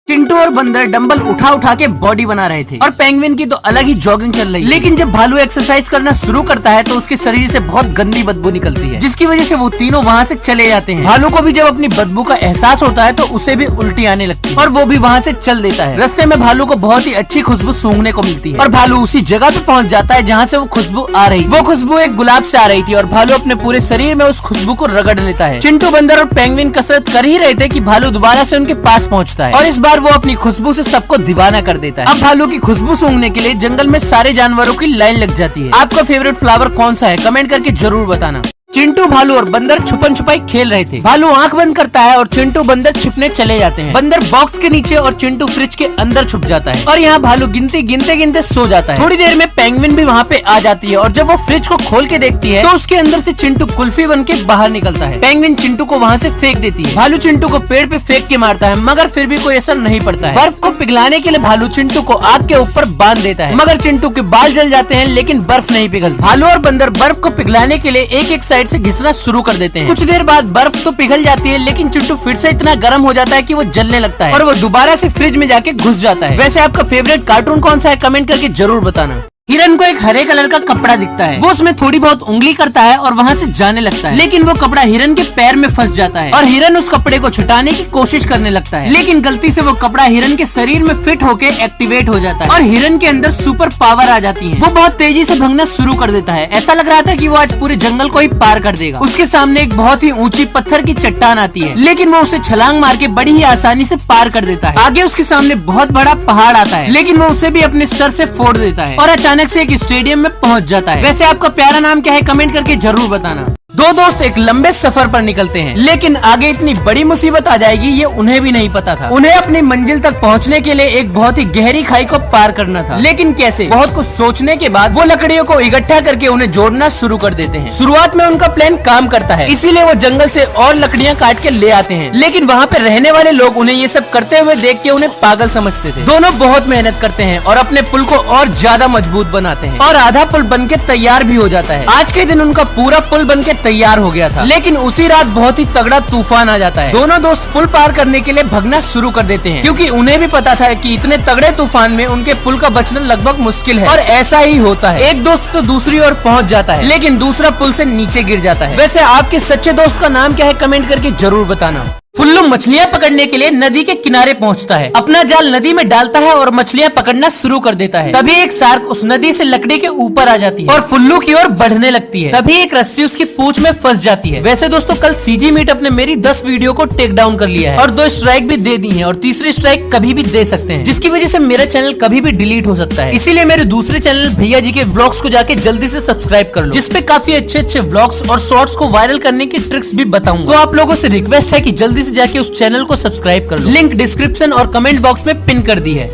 चिंटू और बंदर डंबल उठा उठा के बॉडी बना रहे थे और पेंगुइन की तो अलग ही जॉगिंग चल रही है। लेकिन जब भालू एक्सरसाइज करना शुरू करता है तो उसके शरीर से बहुत गंदी बदबू निकलती है, जिसकी वजह से वो तीनों वहाँ से चले जाते हैं। भालू को भी जब अपनी बदबू का एहसास होता है तो उसे भी उल्टी आने लगती है और वो भी वहाँ से चल देता है। रास्ते में भालू को बहुत ही अच्छी खुशबू सूंघने को मिलती है और भालू उसी जगह पे पहुँच जाता है जहाँ से वो खुशबू आ रही। वो खुशबू एक गुलाब से आ रही थी और भालू अपने पूरे शरीर में उस खुशबू को रगड़ लेता है। चिंटू, बंदर और पेंगुइन कसरत कर ही रहे थे कि भालू दोबारा से उनके पास पहुँचता है और इस बार वो अपनी खुशबू से सबको दीवाना कर देता है। अब भालू की खुशबू सूंघने के लिए जंगल में सारे जानवरों की लाइन लग जाती है। आपका फेवरेट फ्लावर कौन सा है? कमेंट करके जरूर बताना। चिंटू, भालू और बंदर छुपन छुपाई खेल रहे थे। भालू आंख बंद करता है और चिंटू बंदर छिपने चले जाते हैं। बंदर बॉक्स के नीचे और चिंटू फ्रिज के अंदर छुप जाता है और यहाँ भालू गिनते गिनते सो जाता है। थोड़ी देर में पेंगुइन भी वहाँ पे आ जाती है और जब वो फ्रिज को खोल के देखती है तो उसके अंदर से चिंटू कुल्फी बन के बाहर निकलता है। पेंगुइन चिंटू को वहाँ से फेंक देती है। भालू चिंटू को पेड़ पे फेंक के मारता है मगर फिर भी कोई असर नहीं पड़ता है। बर्फ को पिघलाने के लिए भालू चिंटू को आग के ऊपर बांध देता है मगर चिंटू के बाल जल जाते हैं लेकिन बर्फ नहीं पिघलती। भालू और बंदर बर्फ को पिघलाने के लिए एक एक साइड से घिसना शुरू कर देते हैं। कुछ देर बाद बर्फ तो पिघल जाती है लेकिन चिंटू फिर से इतना गर्म हो जाता है कि वो जलने लगता है और वो दोबारा से फ्रिज में जाके घुस जाता है। वैसे आपका फेवरेट कार्टून कौन सा है? कमेंट करके जरूर बताना। हिरन को एक हरे कलर का कपड़ा दिखता है। वो उसमें थोड़ी बहुत उंगली करता है और वहाँ से जाने लगता है लेकिन वो कपड़ा हिरन के पैर में फंस जाता है और हिरन उस कपड़े को छुटाने की कोशिश करने लगता है लेकिन गलती से वो कपड़ा हिरन के शरीर में फिट होके एक्टिवेट हो जाता है और हिरन के अंदर सुपर पावर आ जाती है। वो बहुत तेजी से भागना शुरू कर देता है। ऐसा लग रहा था कि वो आज पूरे जंगल को ही पार कर देगा। उसके सामने एक बहुत ही ऊंची पत्थर की चट्टान आती है लेकिन वो उसे छलांग मार के बड़ी ही आसानी से पार कर देता है। आगे उसके सामने बहुत बड़ा पहाड़ आता है लेकिन वो उसे भी अपने सर से फोड़ देता है और अचानक से एक स्टेडियम में पहुंच जाता है। वैसे आपका प्यारा नाम क्या है? कमेंट करके जरूर बताना। दो दोस्त एक लंबे सफर पर निकलते हैं लेकिन आगे इतनी बड़ी मुसीबत आ जाएगी ये उन्हें भी नहीं पता था। उन्हें अपनी मंजिल तक पहुंचने के लिए एक बहुत ही गहरी खाई को पार करना था लेकिन कैसे? बहुत कुछ सोचने के बाद वो लकड़ियों को इकट्ठा करके उन्हें जोड़ना शुरू कर देते हैं। शुरुआत में उनका प्लान काम करता है इसीलिए वो जंगल से और लकड़ियाँ काट के ले आते हैं लेकिन वहाँ पे रहने वाले लोग उन्हें ये सब करते हुए देख के उन्हें पागल समझते थे। दोनों बहुत मेहनत करते हैं और अपने पुल को और ज्यादा मजबूत बनाते हैं और आधा पुल बन के तैयार भी हो जाता है। आज के दिन उनका पूरा पुल बन के तैयार हो गया था लेकिन उसी रात बहुत ही तगड़ा तूफान आ जाता है। दोनों दोस्त पुल पार करने के लिए भगना शुरू कर देते हैं क्योंकि उन्हें भी पता था कि इतने तगड़े तूफान में उनके पुल का बचना लगभग मुश्किल है और ऐसा ही होता है। एक दोस्त तो दूसरी ओर पहुंच जाता है लेकिन दूसरा पुल से नीचे गिर जाता है। वैसे आपके सच्चे दोस्त का नाम क्या है? कमेंट करके जरूर बताना। फुल्लू मछलियाँ पकड़ने के लिए नदी के किनारे पहुंचता है। अपना जाल नदी में डालता है और मछलियाँ पकड़ना शुरू कर देता है। तभी एक शार्क उस नदी से लकड़ी के ऊपर आ जाती है और फुल्लू की ओर बढ़ने लगती है। तभी एक रस्सी उसकी पूंछ में फंस जाती है। वैसे दोस्तों कल सीजी मीट अपने मेरी 10 वीडियो को टेक डाउन कर लिया है और 2 स्ट्राइक भी दे दी है और तीसरी स्ट्राइक कभी भी दे सकते हैं जिसकी वजह से मेरा चैनल कभी भी डिलीट हो सकता है। इसीलिए मेरे दूसरे चैनल भैया जी के व्लॉग्स को जाके जल्दी से सब्सक्राइब कर लो जिसपे काफी अच्छे व्लॉग्स और शॉर्ट्स को वायरल करने की ट्रिक्स भी बताऊंगा। तो आप लोगों से रिक्वेस्ट है कि जल्दी से जाके उस चैनल को सब्सक्राइब कर लो। लिंक डिस्क्रिप्शन और कमेंट बॉक्स में पिन कर दी है।